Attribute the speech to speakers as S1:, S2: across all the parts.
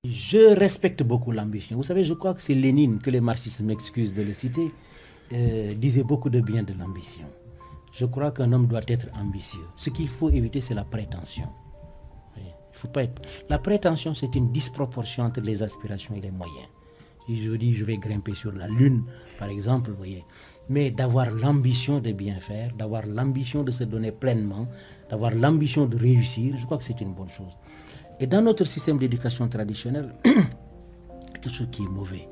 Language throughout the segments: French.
S1: Je respecte beaucoup l'ambition. Vous savez, je crois que c'est Lénine, que les marxistes m'excusent de le citer, disait beaucoup de bien de l'ambition. Je crois qu'un homme doit être ambitieux. Ce qu'il faut éviter, c'est la prétention. Il faut pas être... La prétention, c'est une disproportion entre les aspirations et les moyens. Si je dis, je vais grimper sur la Lune, par exemple, vous voyez. Mais d'avoir l'ambition de bien faire, d'avoir l'ambition de se donner pleinement, d'avoir l'ambition de réussir, je crois que c'est une bonne chose. Et dans notre système d'éducation traditionnelle, quelque chose qui est mauvais,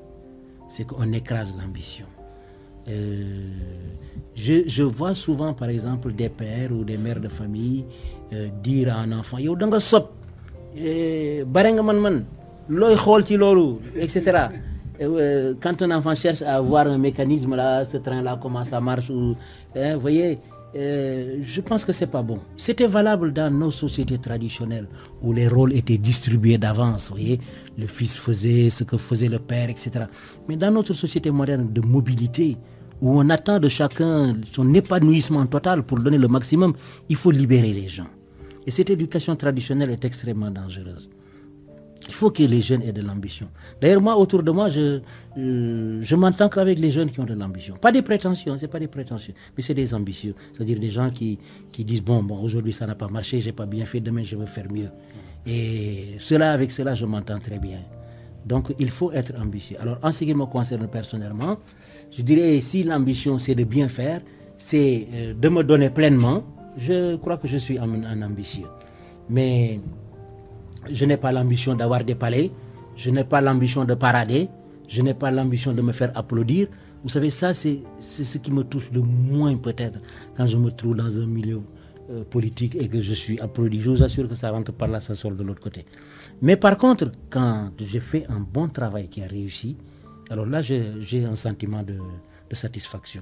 S1: c'est qu'on écrase l'ambition. Je vois souvent, par exemple, des pères ou des mères de famille dire à un enfant, yo danga sop, barenga man, loy xol ci lolu, etc. Quand un enfant cherche à voir un mécanisme là, ce train-là, comment ça marche, vous voyez, je pense que c'est pas bon. C'était valable dans nos sociétés traditionnelles où les rôles étaient distribués d'avance, vous voyez, le fils faisait ce que faisait le père, etc. Mais dans notre société moderne de mobilité, où on attend de chacun son épanouissement total pour donner le maximum, il faut libérer les gens. Et cette éducation traditionnelle est extrêmement dangereuse. Il faut que les jeunes aient de l'ambition. D'ailleurs, moi, autour de moi, je m'entends qu'avec les jeunes qui ont de l'ambition. Pas des prétentions, c'est pas des prétentions, mais c'est des ambitieux. C'est-à-dire des gens qui disent, bon, aujourd'hui ça n'a pas marché, j'ai pas bien fait, demain je veux faire mieux. Et avec cela, je m'entends très bien. Donc, il faut être ambitieux. Alors, en ce qui me concerne personnellement, je dirais, si l'ambition, c'est de bien faire, c'est de me donner pleinement, je crois que je suis un ambitieux. Mais je n'ai pas l'ambition d'avoir des palais, je n'ai pas l'ambition de parader, je n'ai pas l'ambition de me faire applaudir. Vous savez, ça, c'est ce qui me touche le moins peut-être quand je me trouve dans un milieu politique et que je suis applaudi. Je vous assure que ça rentre par là, ça sort de l'autre côté. Mais par contre, quand j'ai fait un bon travail qui a réussi, alors là, j'ai un sentiment de satisfaction.